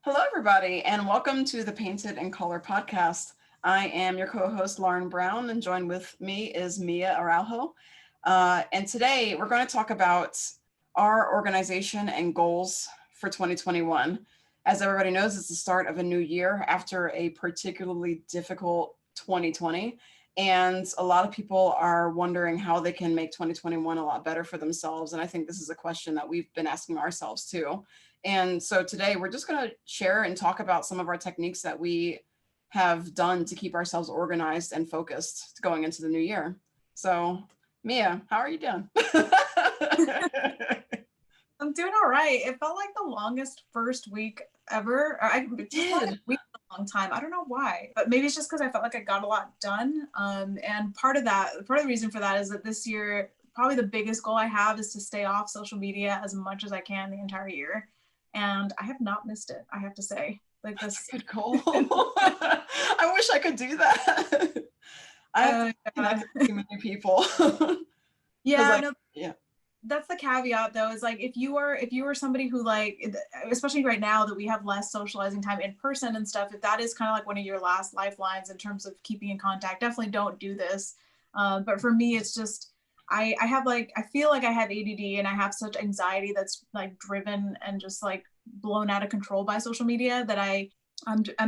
Hello, everybody, and welcome to the Painted in Color podcast. I am your co-host, Lauren Brown, and joined with me is Mia Araujo. And today we're going to talk about our organization and goals for 2021. As everybody knows, it's the start of a new year after a particularly difficult 2020. And a lot of people are wondering how they can make 2021 a lot better for themselves. And I think this is a question that we've been asking ourselves too. And so today we're just going to share and talk about some of our techniques that we have done to keep ourselves organized and focused going into the new year. So, Mia, how are you doing? I'm doing all right. It felt like the longest first week ever. It just felt like a week a long time. I don't know why, but maybe it's just because I felt like I got a lot done. And part of the reason for that is that this year, probably the biggest goal I have is to stay off social media as much as I can the entire year. And I have not missed it, I have to say. Like That's a good goal. I wish I could do that. I have to connect with too many people. Yeah, yeah. That's the caveat though, is like if you were somebody who, like, especially right now that we have less socializing time in person and stuff, if that is kind of like one of your last lifelines in terms of keeping in contact, definitely don't do this. But for me, it's just I feel like I have ADD and I have such anxiety that's like driven and just like blown out of control by social media that I'm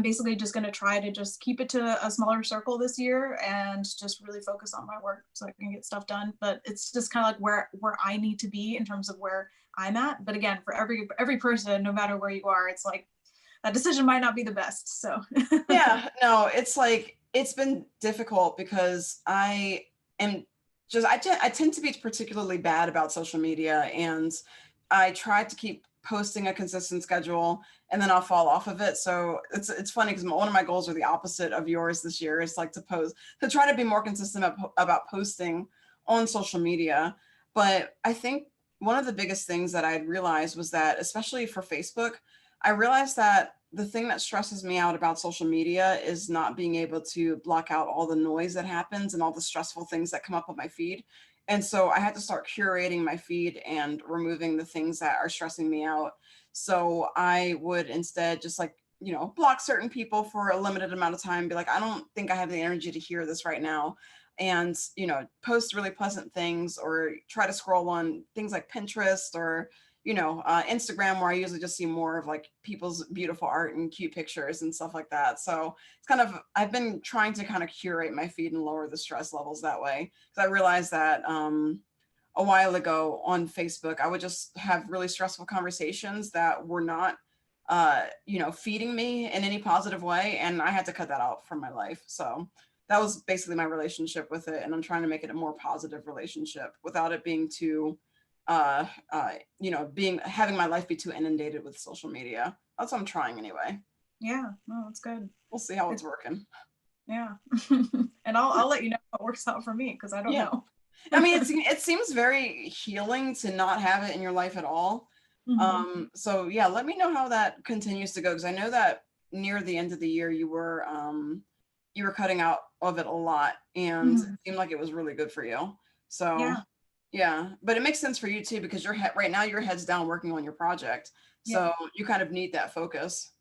basically just going to try to just keep it to a smaller circle this year and just really focus on my work so I can get stuff done. But it's just kind of like where I need to be in terms of where I'm at. But again, for every person, no matter where you are, it's like that decision might not be the best. So yeah, no, it's like it's been difficult because I tend to be particularly bad about social media, and I try to keep posting a consistent schedule and then I'll fall off of it. So it's funny because one of my goals are the opposite of yours this year. Is like to try to be more consistent about posting on social media. But I think one of the biggest things that I realized was that, especially for Facebook, I realized that the thing that stresses me out about social media is not being able to block out all the noise that happens and all the stressful things that come up on my feed. And so I had to start curating my feed and removing the things that are stressing me out. So I would instead just block certain people for a limited amount of time, be like, I don't think I have the energy to hear this right now. And, post really pleasant things or try to scroll on things like Pinterest or, Instagram, where I usually just see more of like people's beautiful art and cute pictures and stuff like that. So I've been trying to kind of curate my feed and lower the stress levels that way. Because I realized that a while ago on Facebook, I would just have really stressful conversations that were not, feeding me in any positive way. And I had to cut that out from my life. So that was basically my relationship with it. And I'm trying to make it a more positive relationship without it being too having my life be too inundated with social media. That's what I'm trying anyway. Yeah, no, that's good. We'll see how it's working. Yeah. And I'll let you know how it works out for me, because I don't know. I mean, it seems very healing to not have it in your life at all. Mm-hmm. So yeah, let me know how that continues to go, because I know that near the end of the year you were cutting out of it a lot, and it seemed like it was really good for you. So yeah, but it makes sense for you too, because right now your head's down working on your project. So you kind of need that focus.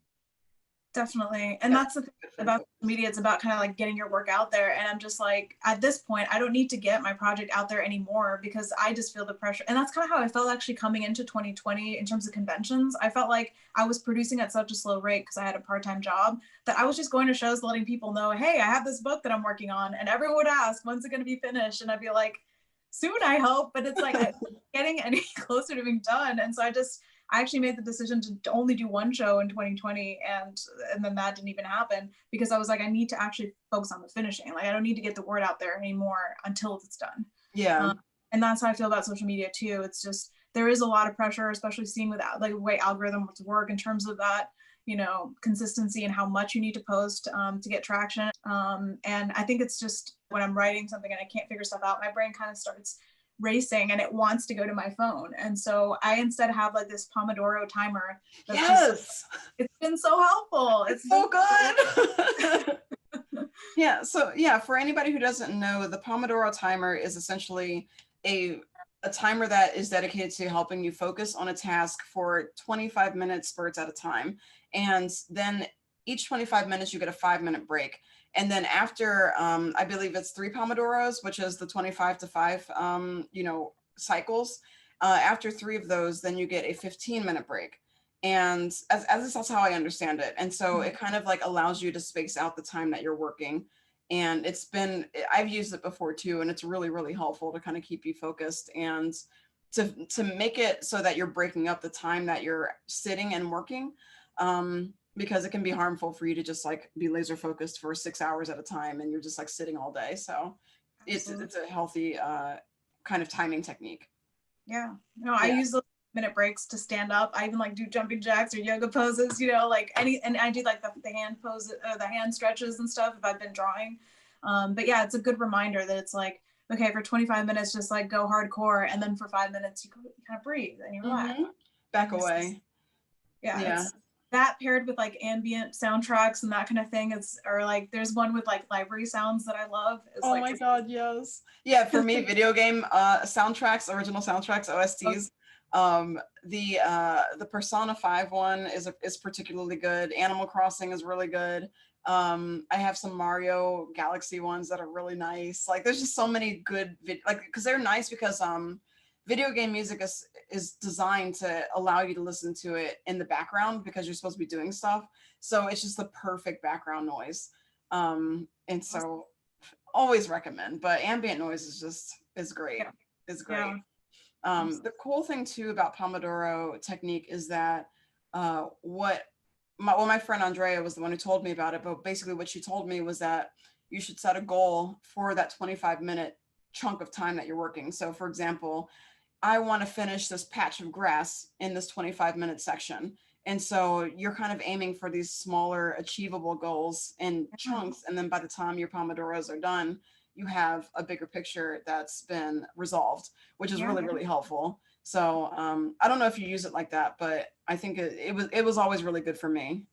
Definitely. And that's the thing about media. It's about kind of like getting your work out there. And I'm just like, at this point, I don't need to get my project out there anymore because I just feel the pressure. And that's kind of how I felt actually coming into 2020 in terms of conventions. I felt like I was producing at such a slow rate because I had a part-time job that I was just going to shows letting people know, hey, I have this book that I'm working on. And everyone would ask, when's it going to be finished? And I'd be like, soon, I hope. But it's like getting any closer to being done. And so I actually made the decision to only do one show in 2020, and then that didn't even happen because I was like, I need to actually focus on the finishing. Like, I don't need to get the word out there anymore until it's done. Yeah. And that's how I feel about social media too. It's just, there is a lot of pressure, especially seeing with like the way algorithms work in terms of that, consistency and how much you need to post to get traction. And I think it's just when I'm writing something and I can't figure stuff out, my brain kind of starts racing and it wants to go to my phone. And so I instead have like this Pomodoro timer. It's been so helpful. It's so good. Yeah. So yeah, for anybody who doesn't know, the Pomodoro timer is essentially a a timer that is dedicated to helping you focus on a task for 25-minute spurts at a time. And then each 25 minutes, you get a 5-minute break. And then after, I believe it's 3 Pomodoros, which is the 25 to 5, cycles. After 3 of those, then you get a 15-minute break. And that's how I understand it. And so it kind of like allows you to space out the time that you're working. And I've used it before too, and it's really, really helpful to kind of keep you focused and to make it so that you're breaking up the time that you're sitting and working. Because it can be harmful for you to just like be laser focused for 6 hours at a time and you're just like sitting all day. So it's a healthy kind of timing technique. Yeah. No, I use those minute breaks to stand up. I even like do jumping jacks or yoga poses, like and I do like the hand poses, the hand stretches and stuff if I've been drawing. But yeah, it's a good reminder that it's like, okay, for 25 minutes, just like go hardcore. And then for 5 minutes, you kind of breathe and you relax. Back away. Yeah. It's that paired with like ambient soundtracks and that kind of thing. Or like, there's one with like library sounds that I love. Oh my God, yes. Yeah, for me, video game soundtracks, original soundtracks, OSTs. The Persona 5 one is particularly good. Animal Crossing is really good. I have some Mario Galaxy ones that are really nice. Like there's just so many good because they're nice because video game music is designed to allow you to listen to it in the background because you're supposed to be doing stuff. So it's just the perfect background noise. And so always recommend, but ambient noise is great. It's great. The cool thing too about Pomodoro technique is that my friend Andrea was the one who told me about it, but basically what she told me was that you should set a goal for that 25-minute chunk of time that you're working. So for example, I want to finish this patch of grass in this 25-minute section. And so you're kind of aiming for these smaller achievable goals in chunks. And then by the time your Pomodoros are done, you have a bigger picture that's been resolved, which is really, really helpful. So I don't know if you use it like that, but I think it was always really good for me.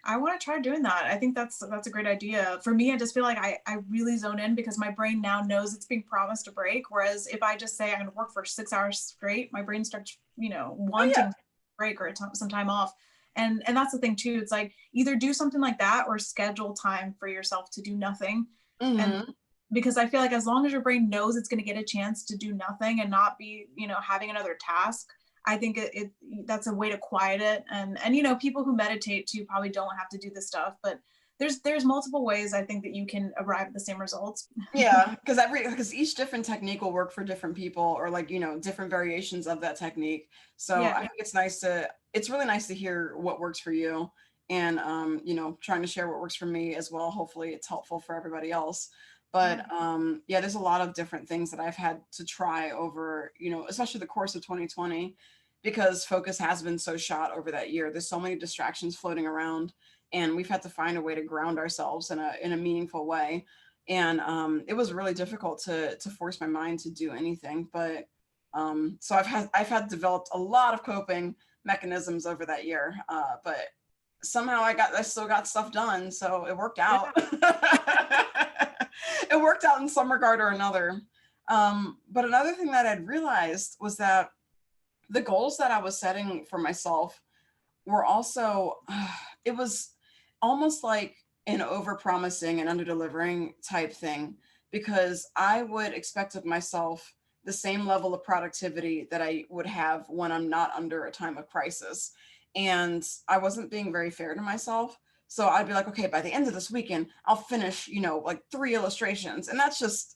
I want to try doing that. I think that's a great idea. For me, I just feel like I really zone in because my brain now knows it's being promised a break. Whereas if I just say I'm going to work for 6 hours straight, my brain starts, wanting to break or some time off. And that's the thing too. It's like either do something like that or schedule time for yourself to do nothing. And because I feel like as long as your brain knows it's going to get a chance to do nothing and not be, having another task, I think that's a way to quiet it. And people who meditate too probably don't have to do this stuff, but there's multiple ways I think that you can arrive at the same results. Yeah, because each different technique will work for different people or like, different variations of that technique. So I think it's really nice to hear what works for you and, trying to share what works for me as well. Hopefully it's helpful for everybody else. But there's a lot of different things that I've had to try over, especially the course of 2020, because focus has been so shot over that year. There's so many distractions floating around, and we've had to find a way to ground ourselves in a meaningful way. And it was really difficult to force my mind to do anything. But so I've had developed a lot of coping mechanisms over that year. But somehow I still got stuff done, so it worked out. It worked out in some regard or another. But another thing that I'd realized was that the goals that I was setting for myself were also, it was almost like an over-promising and under-delivering type thing, because I would expect of myself the same level of productivity that I would have when I'm not under a time of crisis. And I wasn't being very fair to myself. So I'd be like, okay, by the end of this weekend, I'll finish, like 3 illustrations. And that's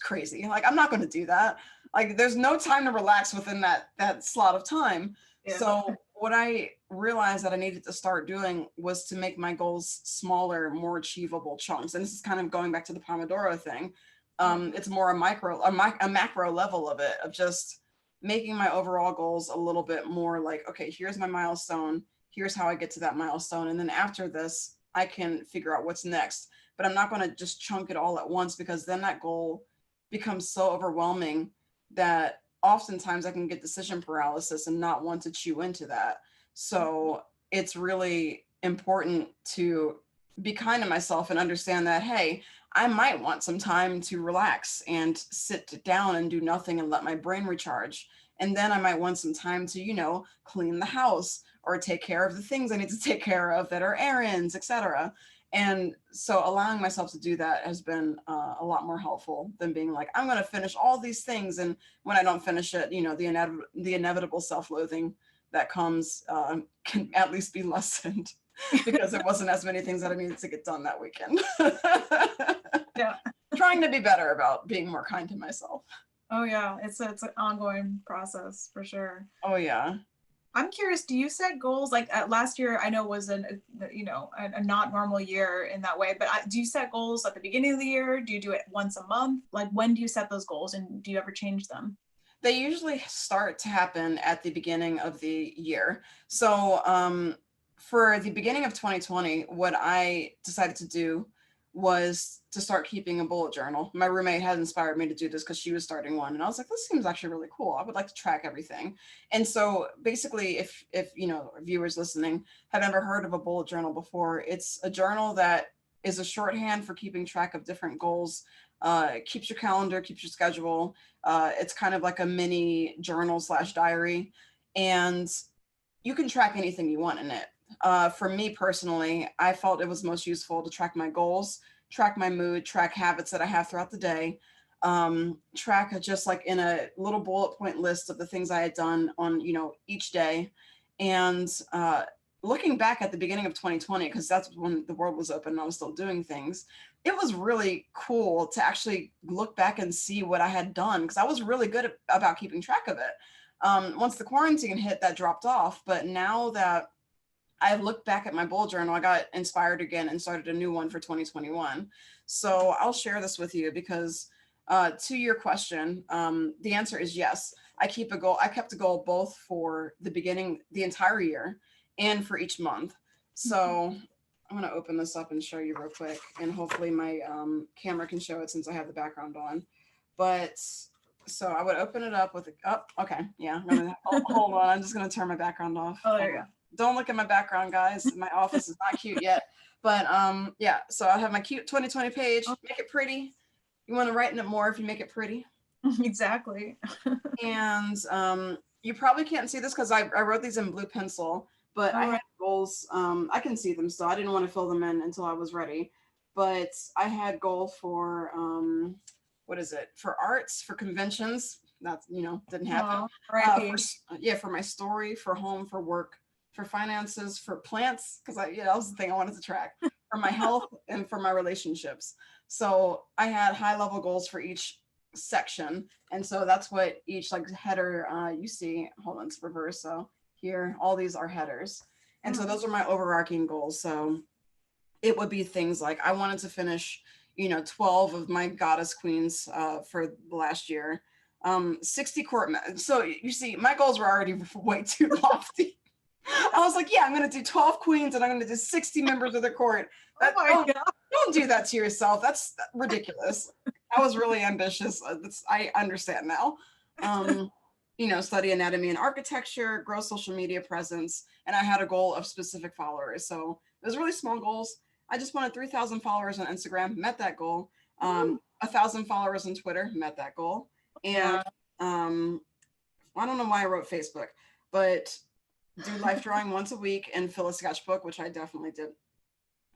crazy. Like, I'm not going to do that. Like, there's no time to relax within that slot of time. Yeah. So what I realized that I needed to start doing was to make my goals smaller, more achievable chunks. And this is kind of going back to the Pomodoro thing. It's more a macro level of it, of just making my overall goals a little bit more like, okay, here's my milestone. Here's how I get to that milestone. And then after this, I can figure out what's next. But I'm not going to just chunk it all at once, because then that goal becomes so overwhelming that oftentimes I can get decision paralysis and not want to chew into that. So it's really important to be kind to myself and understand that, hey, I might want some time to relax and sit down and do nothing and let my brain recharge. And then I might want some time to, clean the house or take care of the things I need to take care of that are errands, etc. And so allowing myself to do that has been a lot more helpful than being like, I'm going to finish all these things. And when I don't finish it, the inevitable self-loathing that comes can at least be lessened because there wasn't as many things that I needed to get done that weekend. Yeah. Trying to be better about being more kind to myself. Oh yeah, it's an ongoing process for sure. Oh yeah. I'm curious, do you set goals like last year? I know was a not normal year in that way, but do you set goals at the beginning of the year? Do you do it once a month? Like when do you set those goals and do you ever change them? They usually start to happen at the beginning of the year. So for the beginning of 2020, what I decided to do was to start keeping a bullet journal. My roommate had inspired me to do this because she was starting one, and I was like, this seems actually really cool. I would like to track everything. And so basically, if viewers listening have ever heard of a bullet journal before, it's a journal that is a shorthand for keeping track of different goals. Keeps your calendar, keeps your schedule. It's kind of like a mini journal / diary, and you can track anything you want in it. For me personally, I felt it was most useful to track my goals, track my mood, track habits that I have throughout the day, track just like in a little bullet point list of the things I had done on, each day. And looking back at the beginning of 2020, because that's when the world was open and I was still doing things, it was really cool to actually look back and see what I had done, because I was really good about keeping track of it. Once the quarantine hit, that dropped off. But now that I looked back at my bullet journal, I got inspired again and started a new one for 2021. So I'll share this with you because to your question, the answer is yes. I keep a goal. I kept a goal both for the entire year and for each month. So I'm going to open this up and show you real quick, and hopefully my camera can show it since I have the background on. But so I would open it up with okay. Yeah. Hold on. I'm just going to turn my background off. Oh, there you go. Don't look at my background, guys. My office is not cute yet. But yeah, so I have my cute 2020 page. Make it pretty. You want to write in it more if you make it pretty. Exactly. And you probably can't see this because I wrote these in blue pencil, but I had goals. I can see them still. I didn't want to fill them in until I was ready. But I had goal for what is it? For arts, for conventions. That's didn't happen. For my story, for home, for work, for finances, for plants, because that was the thing I wanted to track, for my health and for my relationships. So I had high level goals for each section. And so that's what each like header you see. Hold on, it's reverse. So here, all these are headers. And so those are my overarching goals. So it would be things like I wanted to finish, 12 of my goddess queens for the last year. 60 court. So you see, my goals were already way too lofty. I was like, yeah, I'm going to do 12 queens and I'm going to do 60 members of the court. Don't do that to yourself. That's ridiculous. I was really ambitious. I understand now. Study anatomy and architecture, grow social media presence. And I had a goal of specific followers. So it was really small goals. I just wanted 3,000 followers on Instagram, met that goal. 1,000 followers on Twitter, met that goal. And I don't know why I wrote Facebook, but do life drawing once a week and fill a sketchbook, which I definitely did.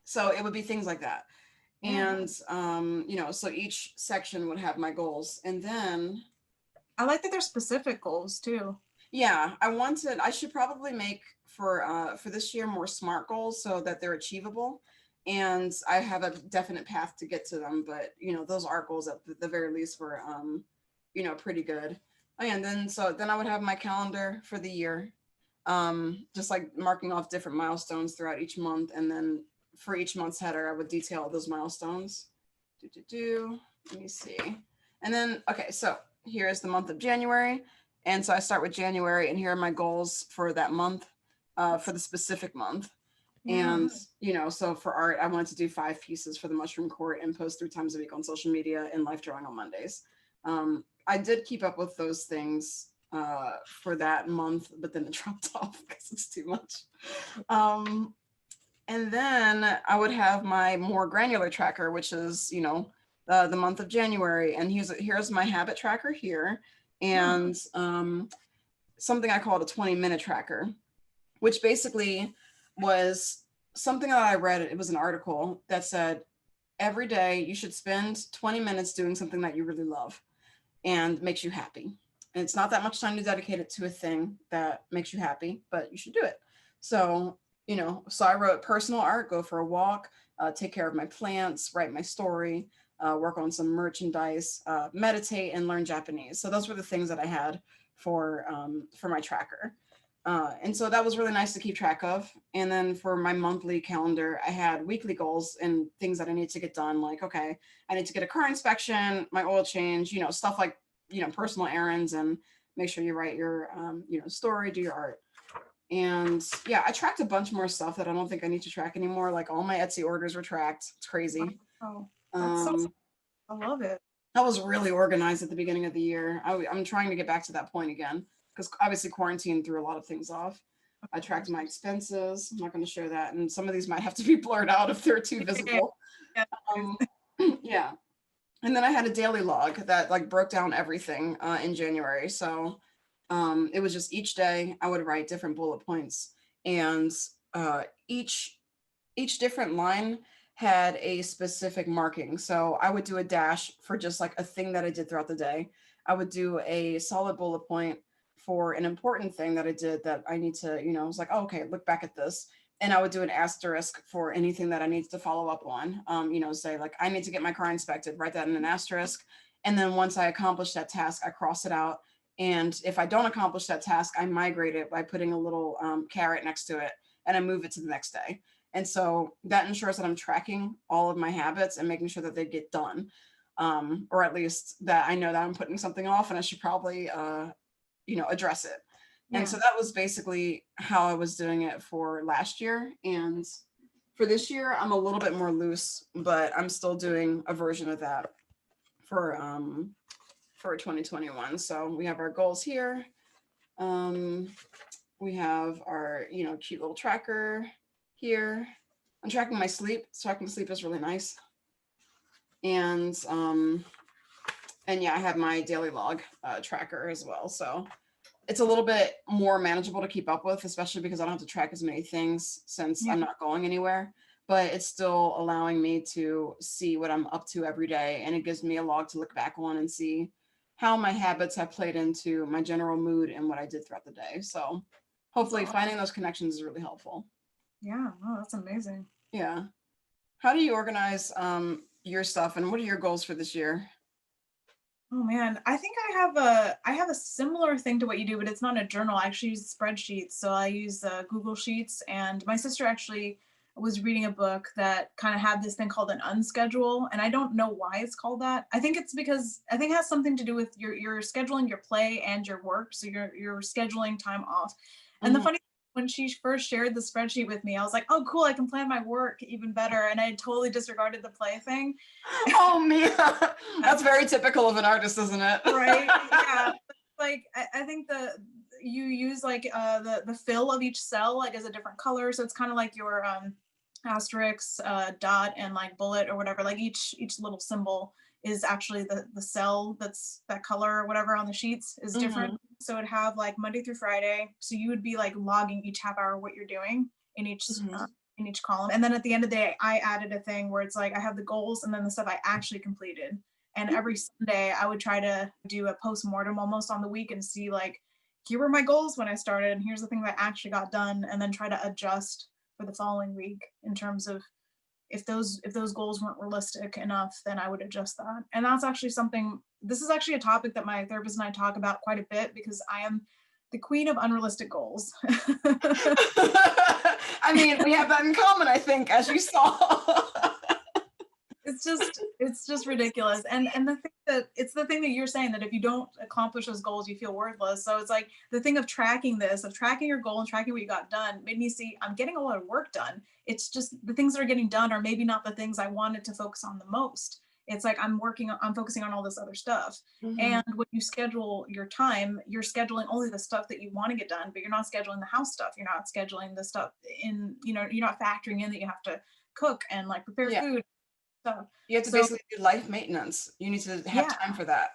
So it would be things like that. And, so each section would have my goals. And then I like that there's specific goals too. Yeah, I should probably make for this year more SMART goals so that they're achievable. And I have a definite path to get to them. But, those art goals at the very least were, pretty good. And then I would have my calendar for the year. Just like marking off different milestones throughout each month. And then for each month's header, I would detail those milestones. Let me see. And then, okay, so here is the month of January. And so I start with January and here are my goals for that month, for the specific month. And, so for art, I wanted to do 5 pieces for the Mushroom Court and post 3 times a week on social media and life drawing on Mondays. I did keep up with those things for that month, but then it dropped off because it's too much. And then I would have my more granular tracker, which is, the month of January. And here's my habit tracker here. And something I called a 20-minute tracker, which basically was something that I read. It was an article that said every day you should spend 20 minutes doing something that you really love and makes you happy. And it's not that much time to dedicate it to a thing that makes you happy, but you should do it. So, so I wrote personal art, go for a walk, take care of my plants, write my story, work on some merchandise, meditate, and learn Japanese. So those were the things that I had for my tracker. And so that was really nice to keep track of. And then for my monthly calendar, I had weekly goals and things that I need to get done. Like, okay, I need to get a car inspection, my oil change, stuff like, personal errands, and make sure you write your, story, do your art. And yeah, I tracked a bunch more stuff that I don't think I need to track anymore. Like all my Etsy orders were tracked. It's crazy. Oh, that's so, I love it. I was really organized at the beginning of the year. I'm trying to get back to that point again, because obviously quarantine threw a lot of things off. I tracked my expenses. I'm not going to share that. And some of these might have to be blurred out if they're too visible. Yeah. And then I had a daily log that like broke down everything in January. So it was just each day I would write different bullet points, and each different line had a specific marking. So I would do a dash for just like a thing that I did throughout the day. I would do a solid bullet point for an important thing that I did that I need to, I was like, oh, okay, look back at this. And I would do an asterisk for anything that I needed to follow up on. Say like, I need to get my car inspected, write that in an asterisk. And then once I accomplish that task, I cross it out. And if I don't accomplish that task, I migrate it by putting a little caret next to it, and I move it to the next day. And so that ensures that I'm tracking all of my habits and making sure that they get done, or at least that I know that I'm putting something off and I should probably, address it. Yeah. And so that was basically how I was doing it for last year. And for this year, I'm a little bit more loose, but I'm still doing a version of that for 2021. So we have our goals here. We have our, cute little tracker here. I'm tracking my sleep. Tracking sleep is really nice. And yeah, I have my daily log tracker as well. So it's a little bit more manageable to keep up with, especially because I don't have to track as many things since I'm not going anywhere, but it's still allowing me to see what I'm up to every day. And it gives me a log to look back on and see how my habits have played into my general mood and what I did throughout the day. So hopefully finding those connections is really helpful. Yeah, oh, that's amazing. Yeah. How do you organize your stuff, and what are your goals for this year? Oh man, I think I have a similar thing to what you do, but it's not a journal. I actually use spreadsheets. So I use Google Sheets, and my sister actually was reading a book that kind of had this thing called an unschedule, and I don't know why it's called that. I think it's because I think it has something to do with your scheduling your play and your work, so you're scheduling time off. And the funny when she first shared the spreadsheet with me, I was like, oh, cool, I can plan my work even better. And I totally disregarded the play thing. Oh, Mia, that's very typical of an artist, isn't it? Right. Yeah. Like, I think you use like the fill of each cell like as a different color. So it's kind of like your asterisk, dot, and like bullet or whatever. Like each little symbol is actually the cell that's that color or whatever on the sheets is different. So it'd have like Monday through Friday. So you would be like logging each half hour what you're doing in each column. And then at the end of the day, I added a thing where it's like I have the goals and then the stuff I actually completed. And every Sunday I would try to do a post-mortem almost on the week and see like, here were my goals when I started and here's the thing that actually got done, and then try to adjust for the following week in terms of if those goals weren't realistic enough, then I would adjust that. And that's actually this is actually a topic that my therapist and I talk about quite a bit because I am the queen of unrealistic goals. I mean, we have that in common, I think, as you saw. It's just ridiculous. And it's the thing that you're saying, that if you don't accomplish those goals, you feel worthless. So it's like the thing of tracking your goal and tracking what you got done made me see I'm getting a lot of work done. It's just the things that are getting done are maybe not the things I wanted to focus on the most. it's like I'm focusing on all this other stuff. Mhm. And when you schedule your time, you're scheduling only the stuff that you want to get done, but you're not scheduling the house stuff. You're not scheduling the stuff in, you're not factoring in that you have to cook and like prepare Yeah. food stuff. You have to So basically do life maintenance. You need to have yeah, time for that.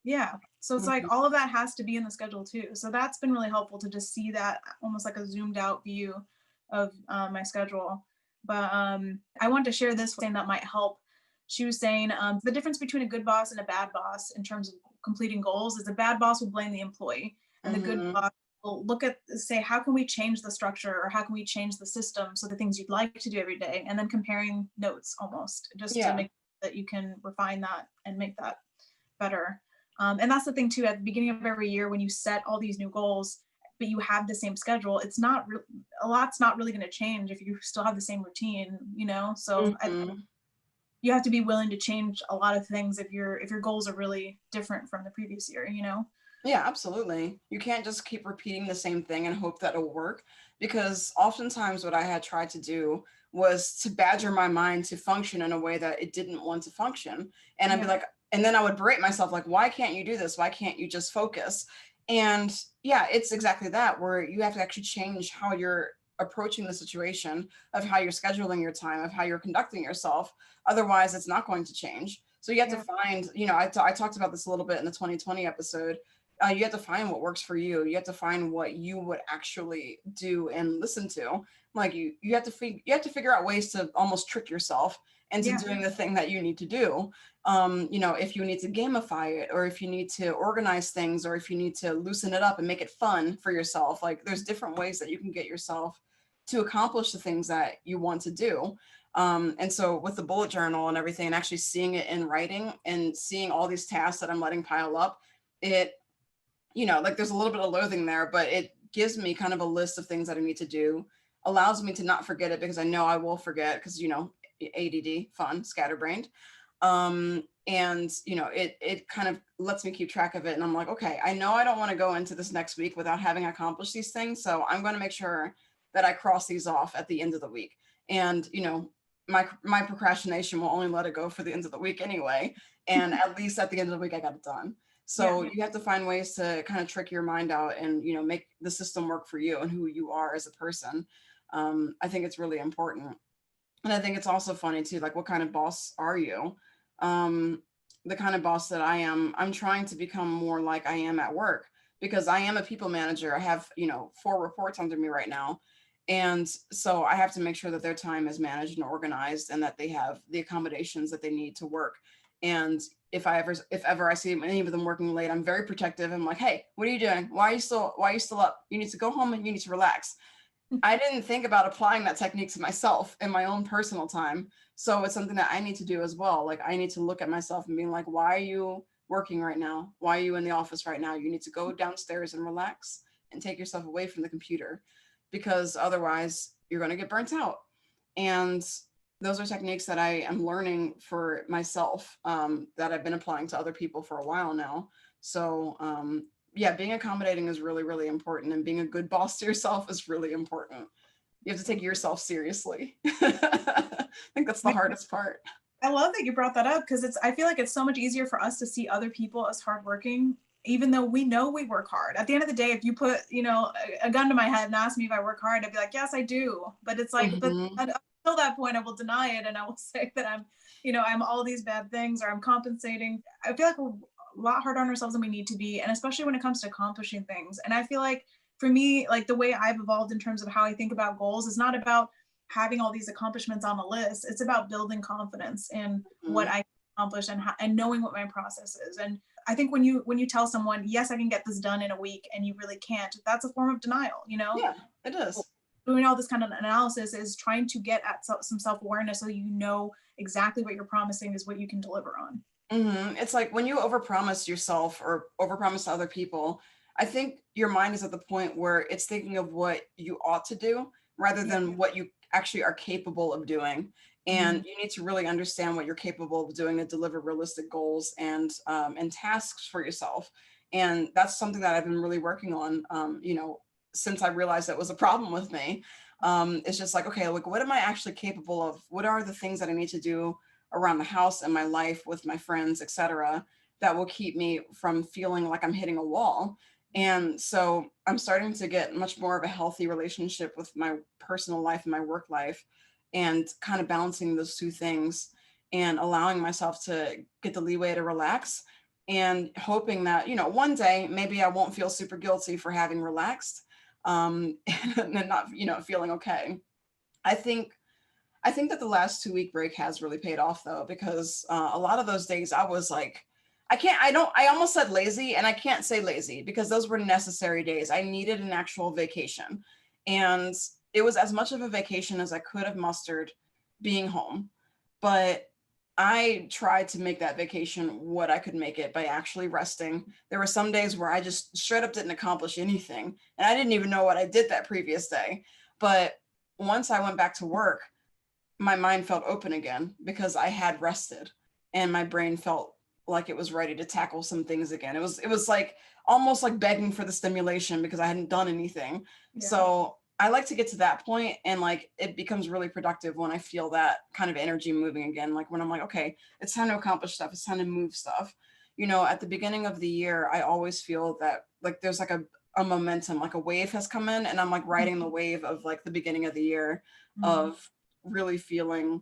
yeah. So it's like Mhm. all of that has to be in the schedule too. So that's been really helpful to just see that almost like a zoomed out view of my schedule. But I want to share this thing that might help. She was saying the difference between a good boss and a bad boss in terms of completing goals is a bad boss will blame the employee, and the good Mhm. boss will look at say how can we change the structure or how can we change the system so the things you'd like to do every day, and then comparing notes almost just to Yeah. make that you can refine that and make that better. And that's the thing too. At the beginning of every year, when you set all these new goals, but you have the same schedule, it's not a lot's not really going to change if you still have the same routine. So Mhm. you have to be willing to change a lot of things if your goals are really different from the previous year. Yeah, absolutely. You can't just keep repeating the same thing and hope that it'll work, because oftentimes what I had tried to do was to badger my mind to function in a way that it didn't want to function. And I'd be Yeah, like, and then I would berate myself, like, why can't you do this? Why can't you just focus? And yeah, it's exactly that, where you have to actually change how you're approaching the situation, of how you're scheduling your time, of how you're conducting yourself. Otherwise, it's not going to change. So you have to yeah, find, I talked about this a little bit in the 2020 episode. You have to find what works for you. You have to find what you would actually do and listen to. Like you have to figure out ways to almost trick yourself into yeah, doing the thing that you need to do. If you need to gamify it, or if you need to organize things, or if you need to loosen it up and make it fun for yourself, like there's different ways that you can get yourself to accomplish the things that you want to do. And so with the bullet journal and everything, and actually seeing it in writing and seeing all these tasks that I'm letting pile up, it like there's a little bit of loathing there, but it gives me kind of a list of things that I need to do, allows me to not forget it, because I know I will forget, because, ADD, fun, scatterbrained. And it kind of lets me keep track of it. And I'm like, okay, I know I don't want to go into this next week without having accomplished these things. So I'm going to make sure that I cross these off at the end of the week. And, my procrastination will only let it go for the end of the week anyway. And at least at the end of the week, I got it done. yeah, So you have to find ways to kind of trick your mind out and, make the system work for you and who you are as a person. I think it's really important. And I think it's also funny too, like, what kind of boss are you? Um, the kind of boss that I am, I'm trying to become more like I am at work, because I am a people manager. I have, 4 reports under me right now. And so I have to make sure that their time is managed and organized, and that they have the accommodations that they need to work. And if ever I see any of them working late, I'm very protective. I'm like, hey, what are you doing? Why are you still up? You need to go home and you need to relax. I didn't think about applying that technique to myself in my own personal time. So it's something that I need to do as well. Like, I need to look at myself and being like, why are you working right now? Why are you in the office right now? You need to go downstairs and relax and take yourself away from the computer, because otherwise you're going to get burnt out. And those are techniques that I am learning for myself, that I've been applying to other people for a while now. So, yeah, being accommodating is really, really important. And being a good boss to yourself is really important. You have to take yourself seriously. I think that's the hardest part. I love that you brought that up because I feel like it's so much easier for us to see other people as hardworking, even though we know we work hard. At the end of the day, if you put, a gun to my head and ask me if I work hard, I'd be like, yes, I do. But it's like, but Mhm. until that point, I will deny it and I will say that I'm all these bad things or I'm compensating. I feel like we're a lot harder on ourselves than we need to be, and especially when it comes to accomplishing things. And I feel like for me, like the way I've evolved in terms of how I think about goals is not about having all these accomplishments on the list. It's about building confidence in what Mhm. I accomplish and knowing what my process is. And I think when you tell someone, yes, I can get this done in a week, and you really can't, that's a form of denial. Yeah, it is. Doing all this kind of analysis is trying to get at some self-awareness so you know exactly what you're promising is what you can deliver on. It's like when you overpromise yourself or overpromise to other people, I think your mind is at the point where it's thinking of what you ought to do rather Yeah. than what you actually are capable of doing. Mm-hmm. And you need to really understand what you're capable of doing to deliver realistic goals and tasks for yourself. And that's something that I've been really working on, since I realized that was a problem with me. It's just like, okay, like, what am I actually capable of? What are the things that I need to do around the house and my life with my friends, etc., that will keep me from feeling like I'm hitting a wall. And so I'm starting to get much more of a healthy relationship with my personal life and my work life, and kind of balancing those two things and allowing myself to get the leeway to relax, and hoping that, one day maybe I won't feel super guilty for having relaxed, and not, feeling okay. I think I think that the last 2 week break has really paid off though, because a lot of those days I was like, I almost said lazy, and I can't say lazy because those were necessary days. I needed an actual vacation. And it was as much of a vacation as I could have mustered being home. But I tried to make that vacation what I could make it by actually resting. There were some days where I just straight up didn't accomplish anything, and I didn't even know what I did that previous day. But once I went back to work, my mind felt open again because I had rested, and my brain felt like it was ready to tackle some things again. It was like almost like begging for the stimulation because I hadn't done anything. Yeah. So I like to get to that point, and like it becomes really productive when I feel that kind of energy moving again. Like when I'm like, okay, it's time to accomplish stuff. It's time to move stuff. At the beginning of the year, I always feel that like there's like a momentum, like a wave has come in, and I'm like riding the wave of like the beginning of the year of really feeling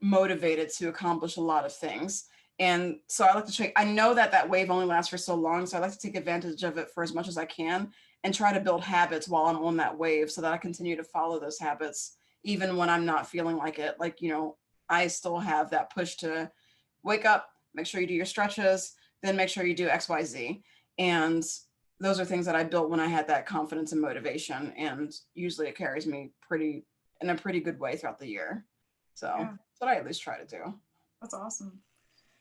motivated to accomplish a lot of things. And so I like to I know that that wave only lasts for so long. So I like to take advantage of it for as much as I can and try to build habits while I'm on that wave so that I continue to follow those habits, even when I'm not feeling like it. Like, I still have that push to wake up, make sure you do your stretches, then make sure you do XYZ. And those are things that I built when I had that confidence and motivation. And usually it carries me in a pretty good way throughout the year. So Yeah. that's what I at least try to do. That's awesome.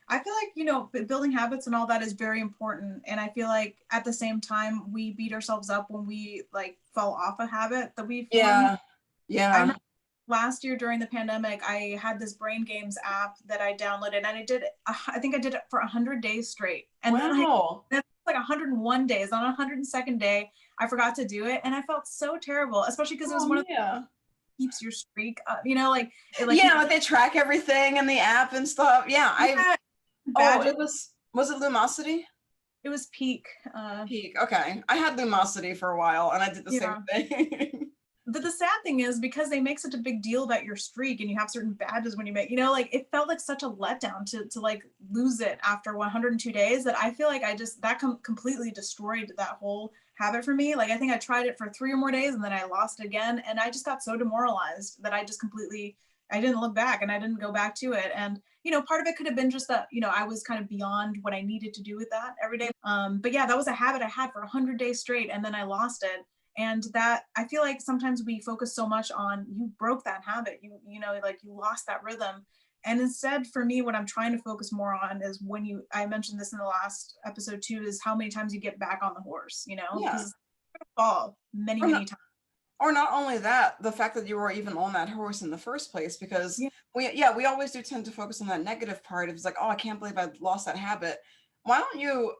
I feel like, building habits and all that is very important. And I feel like at the same time, we beat ourselves up when we like fall off a habit that we've formed. I remember last year during the pandemic, I had this brain games app that I downloaded, and I think I did it for 100 days straight. And that's like 101 days. On 102nd day, I forgot to do it. And I felt so terrible, especially because it was one of keeps your streak up, like like they track everything in the app and stuff. It was it Lumosity? It was Peak. Peak. Okay. I had Lumosity for a while and I did the same thing. But the sad thing is, because they make such a big deal about your streak and you have certain badges when you make, like it felt like such a letdown to like lose it after 102 days that I feel like that completely destroyed that whole habit for me. Like I think I tried it for 3 or more days and then I lost it again. And I just got so demoralized that I didn't look back and I didn't go back to it. And, part of it could have been just that, I was kind of beyond what I needed to do with that every day. But yeah, that was a habit I had for 100 days straight and then I lost it. And that I feel like sometimes we focus so much on you broke that habit, like you lost that rhythm. And instead, for me, what I'm trying to focus more on is I mentioned this in the last episode too, is how many times you get back on the horse, because it's going to fall many times. Or not only that, the fact that you were even on that horse in the first place, because we always do tend to focus on that negative part. It's like, oh, I can't believe I lost that habit. Why don't you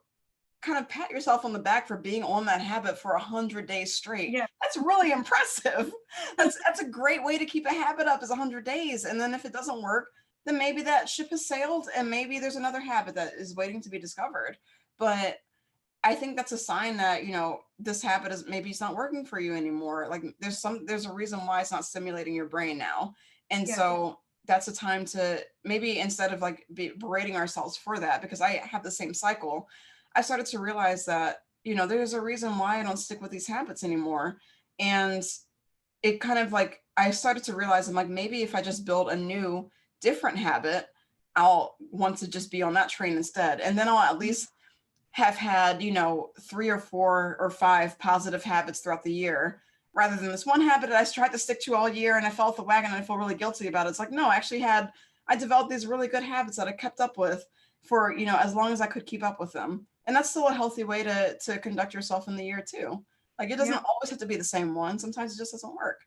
kind of pat yourself on the back for being on that habit for 100 days straight? Yeah. That's really impressive. That's a great way to keep a habit up, is 100 days. And then if it doesn't work, then maybe that ship has sailed and maybe there's another habit that is waiting to be discovered. But I think that's a sign that, this habit is maybe it's not working for you anymore. Like there's a reason why it's not stimulating your brain now. And so that's a time to maybe, instead of like berating ourselves for that, because I have the same cycle, I started to realize that, there's a reason why I don't stick with these habits anymore. And it kind of like, I started to realize, I'm like, maybe if I just build a new, different habit, I'll want to just be on that train instead. And then I'll at least have had, 3 or 4 or 5 positive habits throughout the year, rather than this one habit that I tried to stick to all year and I fell off the wagon and I feel really guilty about it. It's like, no, I developed these really good habits that I kept up with for, as long as I could keep up with them. And that's still a healthy way to conduct yourself in the year too. Like it doesn't always have to be the same one. Sometimes it just doesn't work.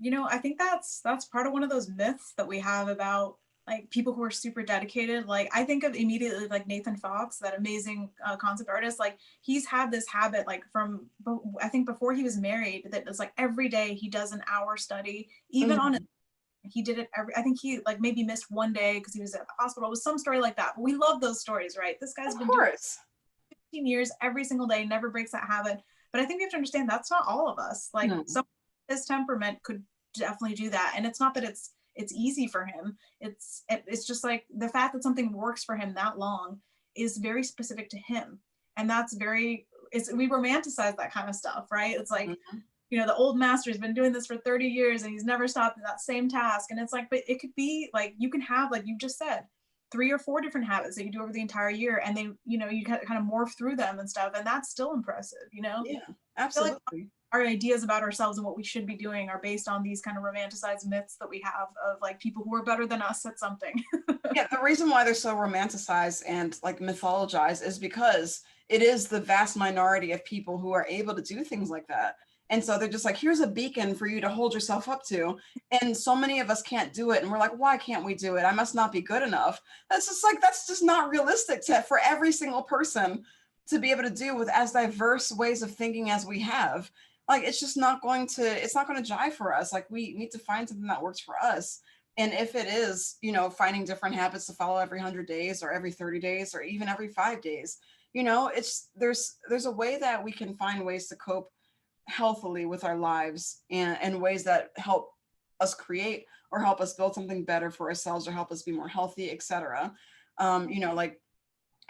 I think that's part of one of those myths that we have about like people who are super dedicated. Like I think of immediately like Nathan Fox, that amazing concept artist. Like he's had this habit like from, I think before he was married, that it's like every day he does an hour study, even on He did it I think he like maybe missed one day because he was at the hospital. It was some story like that. But we love those stories, right? This guy's Of been doing course. 15 years every single day, never breaks that habit. But I think we have to understand that's not all of us. Like No. some his temperament could definitely do that. And it's not that it's easy for him. It's just like the fact that something works for him that long is very specific to him. And that's very we romanticize that kind of stuff, right? It's like, Mhm. the old master's been doing this for 30 years and he's never stopped in that same task. And it's like, but it could be like, you can have, like you just said, 3 or 4 different habits that you do over the entire year, and they, you kind of morph through them and stuff. And that's still impressive, Yeah, I feel like absolutely. our ideas about ourselves and what we should be doing are based on these kind of romanticized myths that we have of like people who are better than us at something. Yeah, the reason why they're so romanticized and like mythologized is because it is the vast minority of people who are able to do things like that. And so they're just like, here's a beacon for you to hold yourself up to. And so many of us can't do it. And we're like, why can't we do it? I must not be good enough. That's just not realistic for every single person to be able to do with as diverse ways of thinking as we have. Like, it's not going to jive for us. Like, we need to find something that works for us. And if it is, finding different habits to follow every 100 days or every 30 days or even every 5 days, there's a way that we can find ways to cope healthily with our lives and ways that help us create or help us build something better for ourselves or help us be more healthy, etc. Like,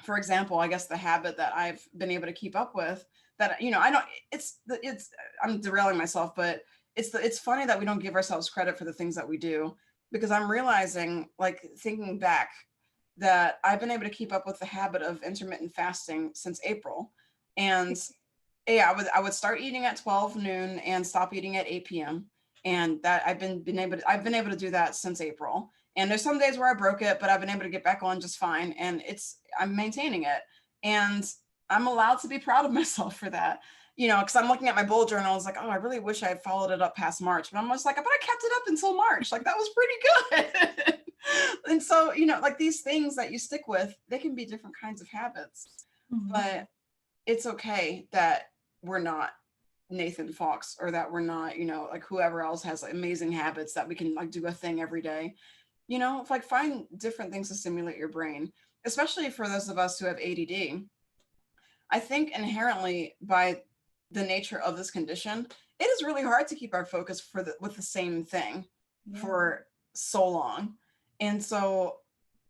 for example, I guess the habit that I've been able to keep up with that, I don't, I'm derailing myself, but it's funny that we don't give ourselves credit for the things that we do, because I'm realizing, like, thinking back, that I've been able to keep up with the habit of intermittent fasting since April. And yeah, I would start eating at 12 noon and stop eating at 8 p.m. And that I've been able to do that since April. And there's some days where I broke it, but I've been able to get back on just fine. And I'm maintaining it. And I'm allowed to be proud of myself for that. Because I'm looking at my bullet journal, I was like, oh, I really wish I had followed it up past March. But I'm just like, but I kept it up until March. Like, that was pretty good. And so, like, these things that you stick with, they can be different kinds of habits. Mhm. But it's okay that we're not Nathan Fox, or that we're not, like whoever else has amazing habits that we can like do a thing every day. Like, find different things to stimulate your brain, especially for those of us who have ADD. I think inherently, by the nature of this condition, it is really hard to keep our focus with the same thing for so long. And so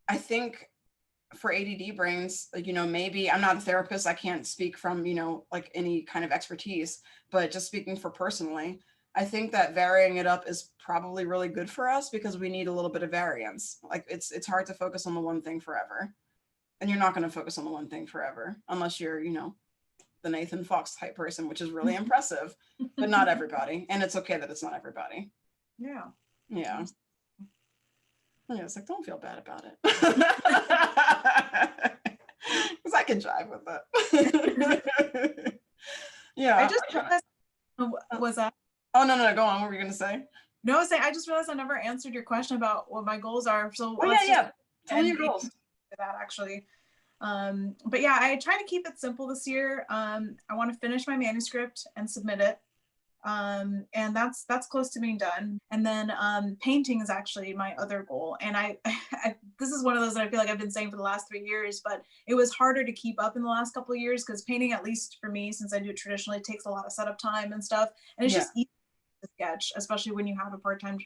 I think for ADD brains, like, maybe I'm not a therapist, I can't speak from, like any kind of expertise, but just speaking for personally, I think that varying it up is probably really good for us, because we need a little bit of variance. Like, it's hard to focus on the one thing forever. And you're not going to focus on the one thing forever unless you're, the Nathan Fox type person, which is really impressive, but not everybody. And it's okay that it's not everybody. Yeah. Yeah. Yeah, it's like, don't feel bad about it. Because I can jive with it. Yeah. I just realized, was that? Oh, no, go on. What were you going to say? No, I just realized I never answered your question about what my goals are. So Oh, yeah. Tell me your goals. That actually. But yeah, I try to keep it simple this year. I want to finish my manuscript and submit it. And that's close to being done. And then painting is actually my other goal. And I this is one of those that I feel like I've been saying for the last 3 years, but it was harder to keep up in the last couple of years, because painting, at least for me, since I do it traditionally, takes a lot of setup time and stuff. And it's just easy to sketch, especially when you have a part-time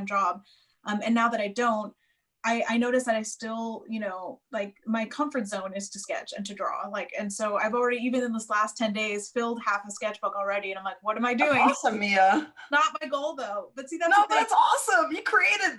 job. And now that I don't, I noticed that I still, like, my comfort zone is to sketch and to draw. Like, and so I've already, even in this last 10 days, filled half a sketchbook already. And I'm like, what am I doing? That's awesome, Mia. Not my goal though. But see, that's awesome. You created.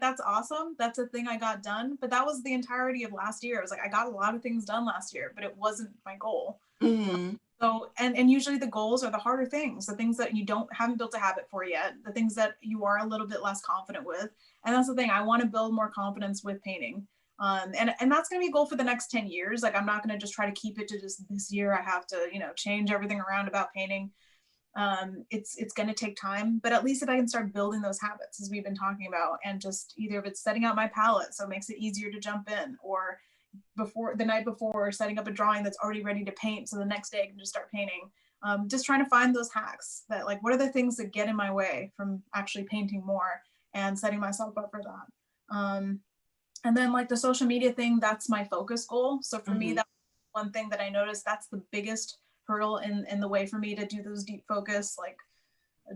That's awesome. That's a thing I got done. But that was the entirety of last year. I was like, I got a lot of things done last year, but it wasn't my goal. Mm-hmm. So, and usually the goals are the harder things, the things that you haven't built a habit for yet, the things that you are a little bit less confident with. And that's the thing, I want to build more confidence with painting. And that's going to be a goal for the next 10 years. Like, I'm not going to just try to keep it to just this year. I have to, change everything around about painting. It's going to take time, but at least if I can start building those habits, as we've been talking about, and just either if it's setting out my palette, so it makes it easier to jump in, or the night before setting up a drawing that's already ready to paint, so the next day I can just start painting. just trying to find those hacks that like, what are the things that get in my way from actually painting more and setting myself up for that. And then like the social media thing, that's my focus goal. So for me, that's one thing that I noticed that's the biggest hurdle in the way for me to do those deep focus, like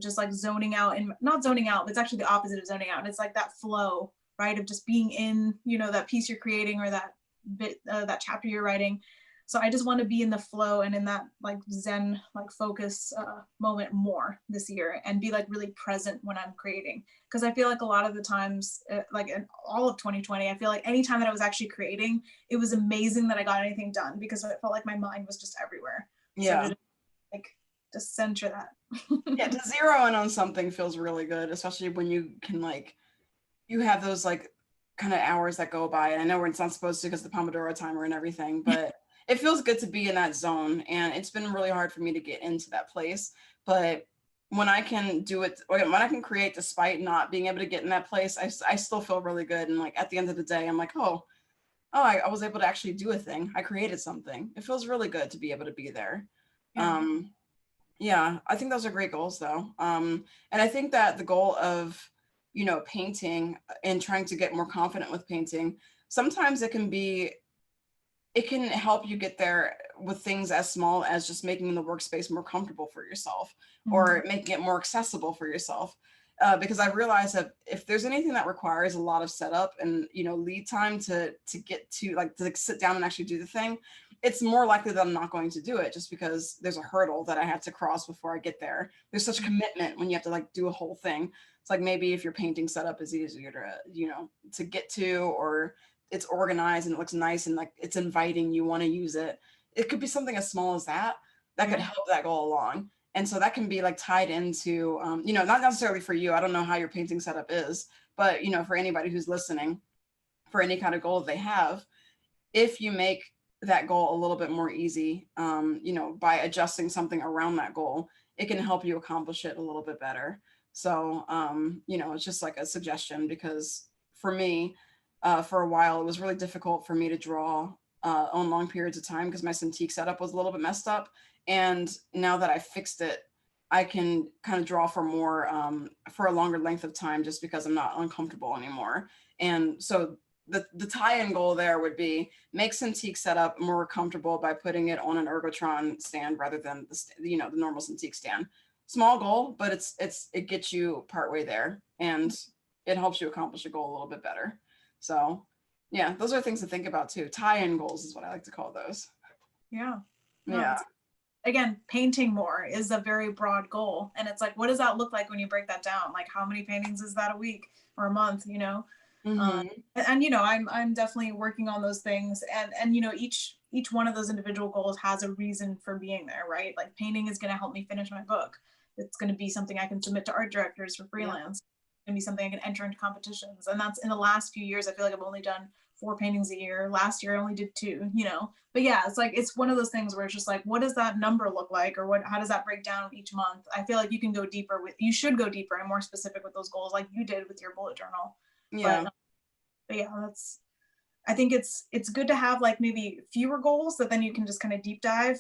just like zoning out, and not zoning out, but it's actually the opposite of zoning out. And it's like that flow, right? Of just being in, you know, that piece you're creating or that bit, that chapter you're writing. So I just want to be in the flow and in that like Zen, like focus moment more this year, and be like really present when I'm creating. Because I feel like a lot of the times, like in all of 2020, I feel like anytime that I was actually creating, it was amazing that I got anything done because it felt like my mind was just everywhere. Yeah. So to, like, just center that. Yeah, to zero in on something feels really good, especially when you can like, you have those like kind of hours that go by. And I know it's not supposed to because the Pomodoro timer and everything, but it feels good to be in that zone. And it's been really hard for me to get into that place. But when I can do it, when I can create despite not being able to get in that place, I still feel really good. And like at the end of the day, I'm like, I was able to actually do a thing. I created something. It feels really good to be able to be there. Yeah. Yeah, I think those are great goals though. And I think that the goal of, you know, painting and trying to get more confident with painting, sometimes it can help you get there with things as small as just making the workspace more comfortable for yourself or making it more accessible for yourself. Because I realize that if there's anything that requires a lot of setup and, you know, lead time to get to like sit down and actually do the thing, it's more likely that I'm not going to do it just because there's a hurdle that I have to cross before I get there. There's such commitment when you have to like do a whole thing. It's like maybe if your painting setup is easier to, you know, to get to, or it's organized and it looks nice and like it's inviting, you want to use it. It could be something as small as that could help that go along. And so that can be like tied into, you know, not necessarily for you. I don't know how your painting setup is, but you know, for anybody who's listening, for any kind of goal they have, if you make that goal a little bit more easy, you know, by adjusting something around that goal, it can help you accomplish it a little bit better. So, you know, it's just like a suggestion because for me, for a while, it was really difficult for me to draw on long periods of time because my Cintiq setup was a little bit messed up. And now that I fixed it, I can kind of draw for more, for a longer length of time just because I'm not uncomfortable anymore. And so the tie-in goal there would be make Cintiq setup more comfortable by putting it on an Ergotron stand rather than the normal Cintiq stand. Small goal, but it gets you partway there and it helps you accomplish a goal a little bit better. So yeah, those are things to think about too. Tie-in goals is what I like to call those. Yeah. Yeah. Again, painting more is a very broad goal. And it's like, what does that look like when you break that down? Like how many paintings is that a week or a month, you know? And you know, I'm definitely working on those things. And you know, each one of those individual goals has a reason for being there, right? Like painting is going to help me finish my book. It's going to be something I can submit to art directors for freelance. It's going to be something I can enter into competitions. And that's in the last few years, I feel like I've only done 4 paintings a year. Last year I only did 2, you know. But yeah, it's like it's one of those things where it's just like, what does that number look like, or how does that break down each month? I feel like you should go deeper and more specific with those goals, like you did with your bullet journal. Yeah. But yeah, I think it's good to have like maybe fewer goals that then you can just kind of deep dive.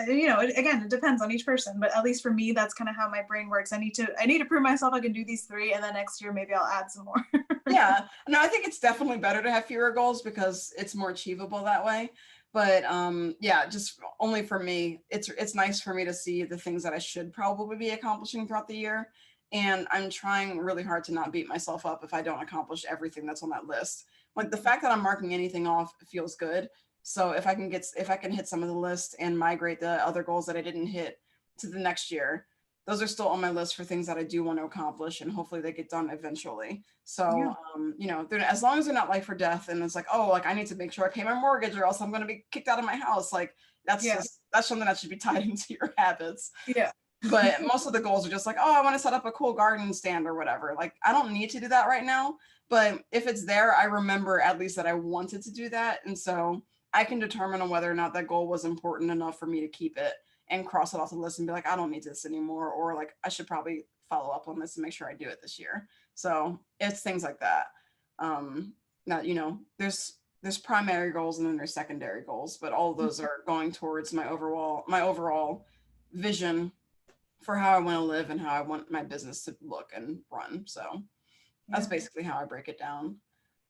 You know, again, it depends on each person, but at least for me, that's kind of how my brain works. I need to prove myself I can do these 3, and then next year maybe I'll add some more. Yeah, no, I think it's definitely better to have fewer goals because it's more achievable that way. But yeah, just only for me, it's nice for me to see the things that I should probably be accomplishing throughout the year. And I'm trying really hard to not beat myself up if I don't accomplish everything that's on that list. Like the fact that I'm marking anything off feels good. So if I can hit some of the list and migrate the other goals that I didn't hit to the next year, those are still on my list for things that I do want to accomplish, and hopefully they get done eventually. So, you know, as long as they're not life or death, and it's like, oh, like I need to make sure I pay my mortgage, or else I'm going to be kicked out of my house. Like that's something that should be tied into your habits. Yeah. But most of the goals are just like, oh, I want to set up a cool garden stand or whatever. Like I don't need to do that right now, but if it's there, I remember at least that I wanted to do that, and so I can determine on whether or not that goal was important enough for me to keep it and cross it off the list and be like, I don't need this anymore. Or like, I should probably follow up on this and make sure I do it this year. So it's things like that. Now, you know, there's primary goals and then there's secondary goals, but all of those are going towards my overall vision for how I want to live and how I want my business to look and run. So that's Yeah. basically how I break it down.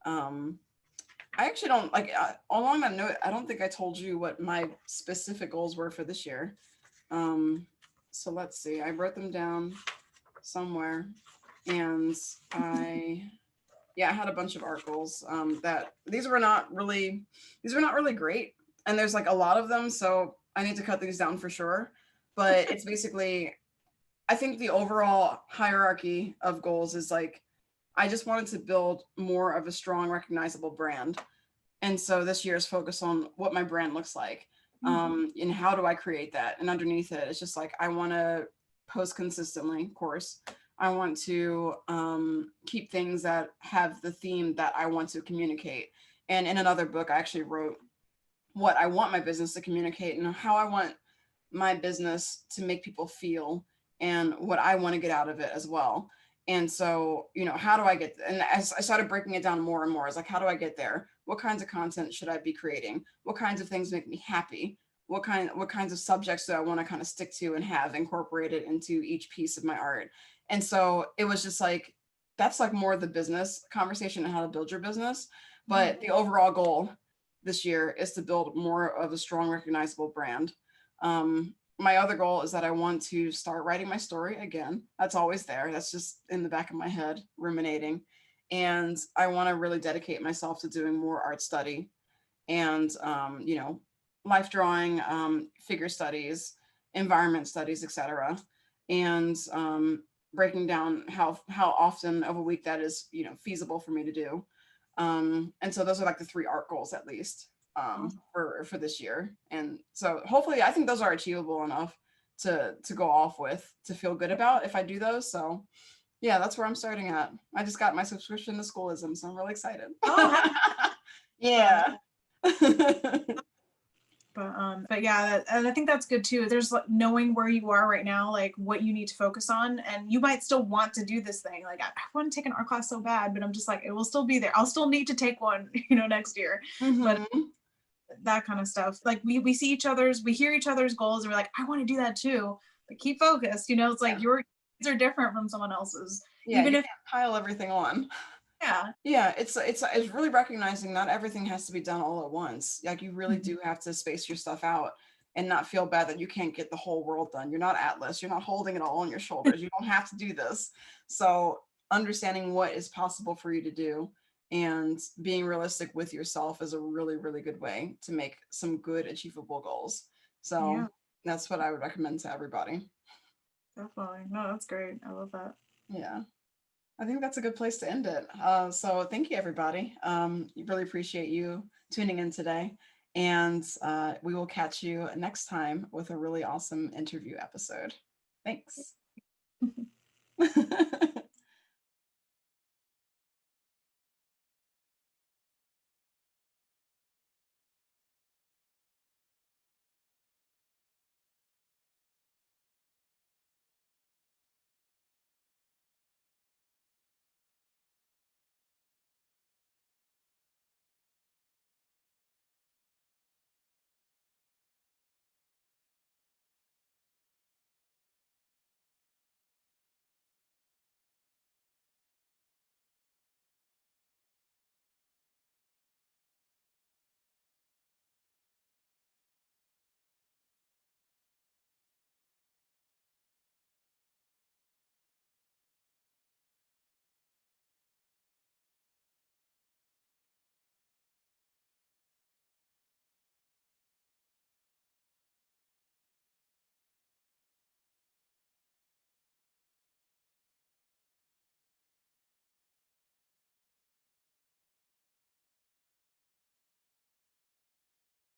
Um, I actually don't like along that note, I don't think I told you what my specific goals were for this year. Um, so let's see. I wrote them down somewhere, and I had a bunch of art goals. That these were not really great, and there's like a lot of them, so I need to cut these down for sure. But it's basically, I think the overall hierarchy of goals is like, I just wanted to build more of a strong, recognizable brand. And so this year is focused on what my brand looks like. And how do I create that? And underneath it, it's just like, I want to post consistently, of course. I want to keep things that have the theme that I want to communicate. And in another book, I actually wrote what I want my business to communicate and how I want my business to make people feel and what I want to get out of it as well. And so, how do I get, and as I started breaking it down more and more, it's like, how do I get there? What kinds of content should I be creating? What kinds of things make me happy? What kinds of subjects do I want to kind of stick to and have incorporated into each piece of my art? And so it was just like, that's like more of the business conversation and how to build your business. But the overall goal this year is to build more of a strong, recognizable brand. My other goal is that I want to start writing my story again. That's always there. That's just in the back of my head, ruminating. And I want to really dedicate myself to doing more art study and, life drawing, figure studies, environment studies, etc. And breaking down how often of a week that is, feasible for me to do. And so those are like the 3 art goals at least for this year. And so hopefully I think those are achievable enough to go off with, to feel good about if I do those. So yeah, that's where I'm starting at. I just got my subscription to Schoolism, so I'm really excited. Oh, Yeah. but yeah, and I think that's good too. There's like knowing where you are right now, like what you need to focus on, and you might still want to do this thing. Like I want to take an art class so bad, but I'm just like, it will still be there. I'll still need to take one, next year. But that kind of stuff, like we see we hear each other's goals, and we're like, I want to do that too. But keep focused. It's like your needs are different from someone else's, Yeah, even you if can't pile everything on. yeah. Yeah, it's really recognizing not everything has to be done all at once. Like, you really do have to space your stuff out and not feel bad that you can't get the whole world done. You're not Atlas. You're not holding it all on your shoulders. You don't have to do this. So understanding what is possible for you to do and being realistic with yourself is a really, really good way to make some good achievable goals. So Yeah, that's what I would recommend to everybody. definitely. No, that's great. I love that. Yeah. I think that's a good place to end it. So thank you, everybody. Really appreciate you tuning in today. And we will catch you next time with a really awesome interview episode. Thanks.